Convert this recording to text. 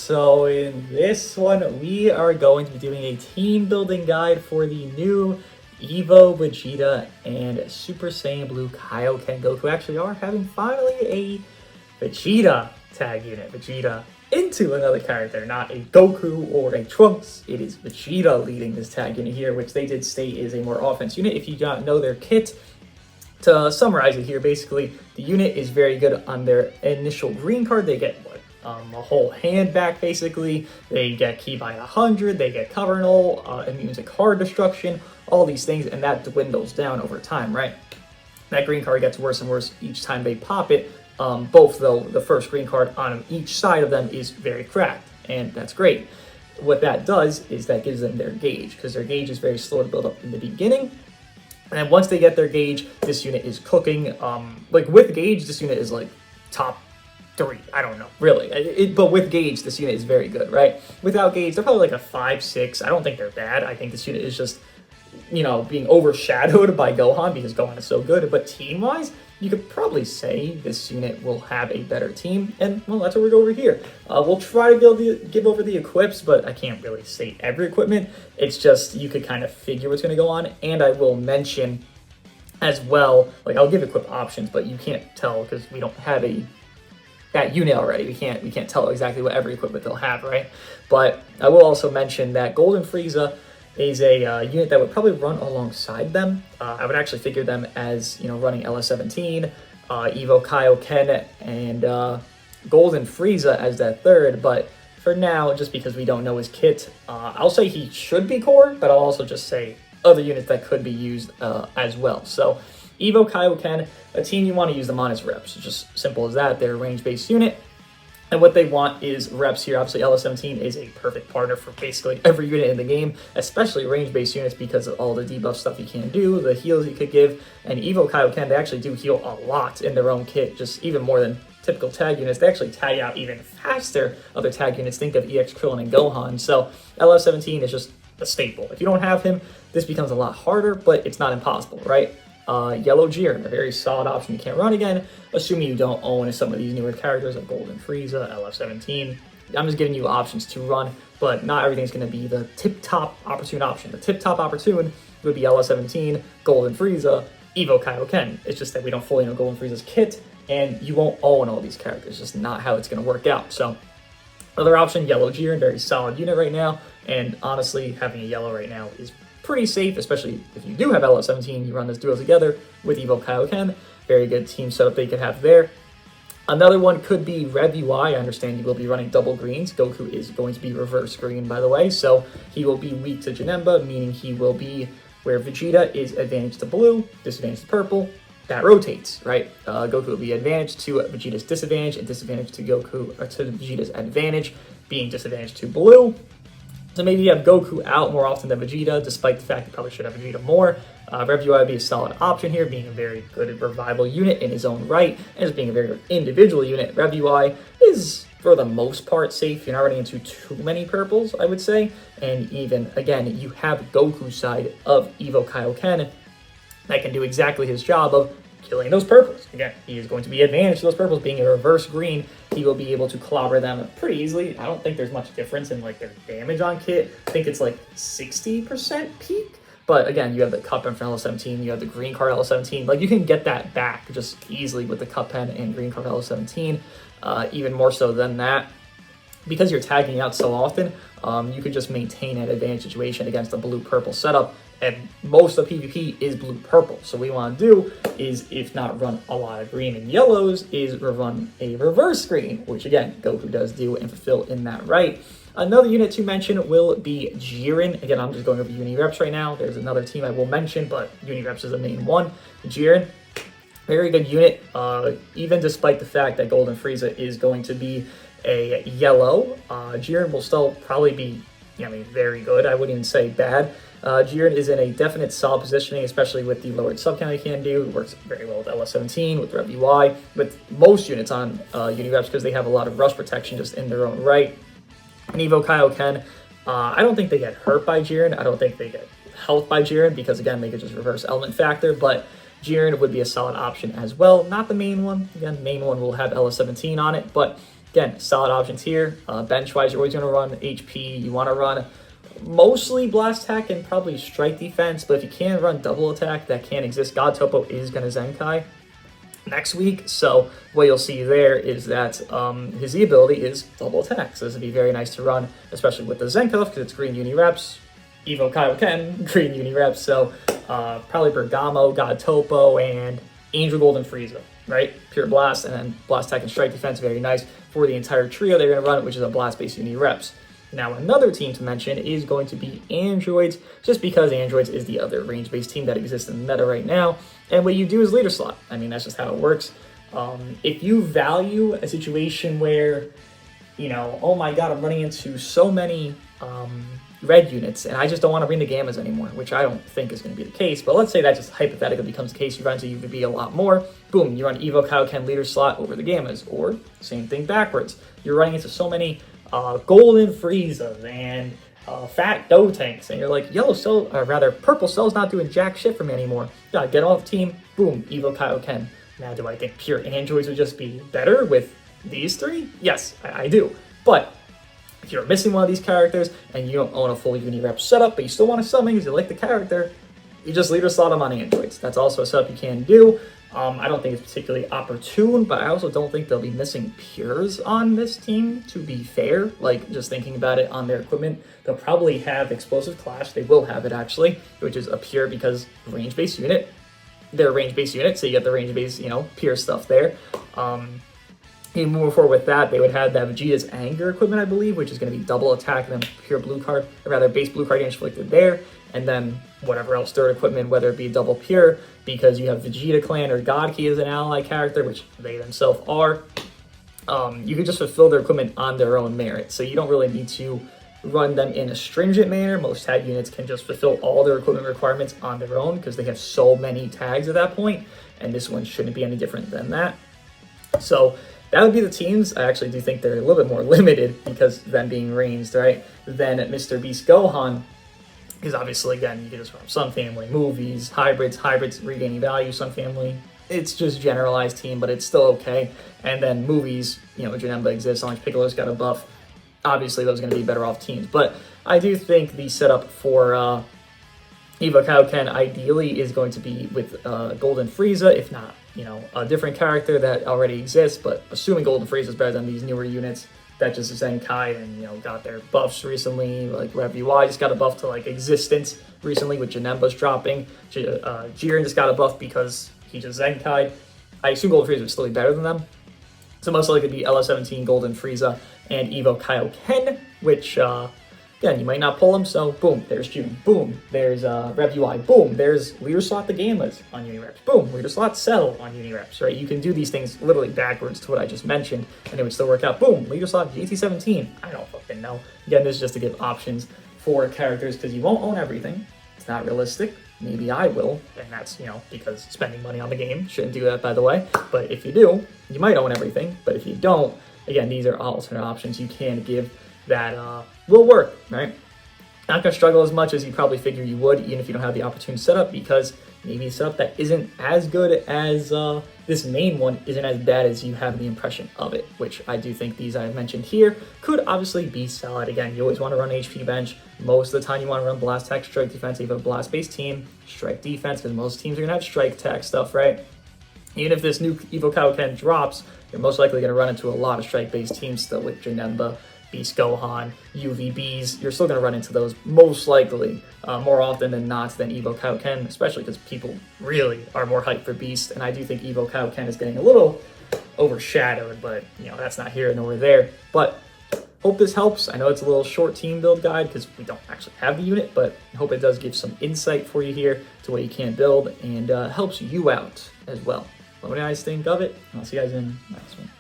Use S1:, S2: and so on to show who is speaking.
S1: So in this one, we are going to be doing a team building guide for the new Evo Vegeta and Super Saiyan Blue Kaioken Goku. Actually are having finally a Vegeta tag unit. Vegeta into another character, not a Goku or a Trunks. It is Vegeta leading this tag unit here, which they did state is a more offense unit. If you don't know their kit, to summarize it here, basically, the unit is very good on their initial green card. They get a whole hand back, basically. They get Ki by 100, they get Cover Null, immune to card destruction, all these things, and that dwindles down over time, right? That green card gets worse and worse each time they pop it. Both, though, the first green card on each side of them is very cracked, and that's great. What that does is that gives them their gauge, because their gauge is very slow to build up in the beginning. And then once they get their gauge, this unit is cooking. Like with gauge, this unit is like top 3. I don't know, really. But with gauge, this unit is very good, right? Without gauge, they're probably like a 5, 6. I don't think they're bad. I think this unit is just, being overshadowed by Gohan because Gohan is so good. But team-wise, you could probably say this unit will have a better team. And, well, that's what we're going over here. We'll try to give over the equips, but I can't really say every equipment. It's just you could kind of figure what's going to go on. And I will mention as well, like I'll give equip options, but you can't tell because we don't have that unit already. We can't tell exactly what every equipment they'll have, right? But I will also mention that Golden Frieza is a unit that would probably run alongside them. I would actually figure them as, running LS17, Evo Kaioken, and Golden Frieza as that third. But for now, just because we don't know his kit, I'll say he should be core, but I'll also just say other units that could be used as well. So Evo Kaioken, a team you want to use them on is reps. It's just simple as that. They're a range-based unit. And what they want is reps here. Obviously, LS17 is a perfect partner for basically every unit in the game, especially range-based units because of all the debuff stuff you can do, the heals you could give. And Evo Kaioken, they actually do heal a lot in their own kit, just even more than typical tag units. They actually tag out even faster other tag units. Think of EX Krillin and Gohan. So LS17 is just a staple. If you don't have him, this becomes a lot harder, but it's not impossible, right? Yellow Jiren, a very solid option you can't run again, assuming you don't own some of these newer characters like Golden Frieza, LF17. I'm just giving you options to run, but not everything's going to be the tip-top opportune option. The tip-top opportune would be LS17, Golden Frieza, Evo Kaioken. It's just that we don't fully know Golden Frieza's kit, and you won't own all these characters. It's just not how it's going to work out. So, other option, Yellow Jiren, very solid unit right now, and honestly, having a yellow right now is pretty safe, especially if you do have LS17, you run this duo together with Evo Kaioken. Very good team setup they could have there. Another one could be Rev UI. I understand you will be running double greens. Goku is going to be reverse green, by the way, so he will be weak to Janemba, meaning he will be where Vegeta is advantage to blue, disadvantage to purple. That rotates, right? Goku will be advantage to Vegeta's disadvantage and disadvantage to Goku, or to Vegeta's advantage, being disadvantage to blue. So maybe you have Goku out more often than Vegeta, despite the fact you probably should have Vegeta more. Rev UI would be a solid option here, being a very good revival unit in his own right, and as being a very good individual unit. Rev UI is, for the most part, safe. You're not running into too many purples, I would say. And even, again, you have Goku's side of Evo Kaioken that can do exactly his job of killing those purples. Again, he is going to be advantage to those purples. Being a reverse green, he will be able to clobber them pretty easily. I don't think there's much difference in like their damage on kit. I think it's like 60% peak. But again, you have the cup pen for LS17, you have the green card LS17. Like you can get that back just easily with the cup pen and green card LS17. Even more so than that. Because you're tagging out so often, you could just maintain an advantage situation against the blue-purple setup. And most of PvP is blue-purple. So what we want to do is, if not run a lot of green and yellows, is run a reverse green, which again, Goku does do and fulfill in that right. Another unit to mention will be Jiren. Again, I'm just going over Unireps right now. There's another team I will mention, but Unireps is the main one. Jiren, very good unit, even despite the fact that Golden Frieza is going to be a yellow. Jiren will still probably be, very good. I wouldn't even say bad. Jiren is in a definite solid positioning, especially with the lowered sub count he can do. It works very well with LS17, with Rev UI, with most units on Unireps because they have a lot of rush protection just in their own right. And Evo Kaioken, I don't think they get hurt by Jiren. I don't think they get health by Jiren because, again, they could just reverse element factor. But Jiren would be a solid option as well. Not the main one. Again, the main one will have LS17 on it. But Again, solid options here. Bench-wise, you're always going to run HP. You want to run mostly blast attack and probably strike defense, but if you can run double attack, that can exist. God Topo is going to Zenkai next week, so what you'll see there is that his E ability is double attack, so this would be very nice to run, especially with the Zenko, because it's green uni reps, Evo Kaioken, green uni reps, so probably Bergamo, God Topo, and Angel Golden Frieza, right? Pure Blast, and then Blast Attack and Strike Defense, very nice for the entire trio they're going to run, which is a Blast-based uni reps. Now, another team to mention is going to be Androids, just because Androids is the other range-based team that exists in the meta right now. And what you do is leader slot. I mean, that's just how it works. If you value a situation where, you know, oh my god, I'm running into so many red units, and I just don't want to bring the Gammas anymore, which I don't think is going to be the case. But let's say that just hypothetically becomes the case. You run into UVB a lot more. Boom, you run Evo Kaioken leader slot over the Gammas. Or, same thing backwards. You're running into so many golden Friezas and fat dough tanks, and you're like, yellow cell, or rather purple cell's not doing jack shit for me anymore. Gotta get off the team. Boom, Evo Kaioken. Now, do I think pure androids would just be better with these three? Yes, I do. But if you're missing one of these characters and you don't own a full uni rep setup, but you still want to summon because you like the character, you just leader slot them on androids. That's also a setup you can do. I don't think it's particularly opportune, but I also don't think they'll be missing pures on this team, to be fair. Like, just thinking about it on their equipment, they'll probably have Explosive Clash. They will have it, actually, which is a pure because range-based unit. They're a range-based unit, so you get the range-based, you know, pure stuff there. And moving forward with that, they would have that Vegeta's Anger equipment, I believe, which is going to be double attack and then pure blue card, or rather base blue card inflicted there, and then whatever else third equipment, whether it be double pure, because you have Vegeta Clan or God Key as an ally character, which they themselves are. You can just fulfill their equipment on their own merit, so you don't really need to run them in a stringent manner. Most tag units can just fulfill all their equipment requirements on their own because they have so many tags at that point, and this one shouldn't be any different than that. So that would be the teams. I actually do think they're a little bit more limited because of them being ranged, right, than Mr. Beast Gohan. Because obviously, again, you can just run Sun Family, movies, hybrids regaining value, Sun Family. It's just generalized team, but it's still okay. And then movies, you know, Janemba exists, Orange Piccolo's got a buff. Obviously, those are going to be better off teams. But I do think the setup for Evo Kaioken ideally is going to be with Golden Frieza, if not, you know, a different character that already exists. But assuming Golden Frieza is better than these newer units that just Zenkai and, you know, got their buffs recently, like Rev UI just got a buff to like existence recently with Janemba's dropping. Jiren just got a buff because he just Zenkai. I assume Golden Frieza would still be better than them. So most likely it'd be LS17, Golden Frieza, and Evo Kaioken, which, again, you might not pull them, so boom, there's June. Boom, there's Rev UI. Boom, there's leader slot the Gammas on Unireps. Boom, leader slot Cell on Unireps, right? You can do these things literally backwards to what I just mentioned, and it would still work out. Boom, leader slot GT17. I don't fucking know. Again, this is just to give options for characters, because you won't own everything. It's not realistic. Maybe I will, and that's, you know, because spending money on the game. Shouldn't do that, by the way. But if you do, you might own everything. But if you don't, again, these are alternate options you can give that will work, right? Not going to struggle as much as you probably figure you would, even if you don't have the opportune setup, because maybe a setup that isn't as good as this main one isn't as bad as you have the impression of it, which I do think these I've mentioned here could obviously be solid. Again, you always want to run HP bench. Most of the time you want to run blast attack, strike defense. You have a blast-based team, strike defense, because most teams are going to have strike attack stuff, right? Even if this new Evo Kaioken drops, you're most likely going to run into a lot of strike-based teams still with Janemba, Beast Gohan, UVBs. You're still going to run into those most likely more often than not than Evo Kaioken, especially because people really are more hyped for Beast, and I do think Evo Kaioken is getting a little overshadowed, but, you know, that's not here nor there. But hope this helps. I know it's a little short team build guide because we don't actually have the unit, but I hope it does give some insight for you here to what you can build and helps you out as well. What do you guys think of it? I'll see you guys in the next one.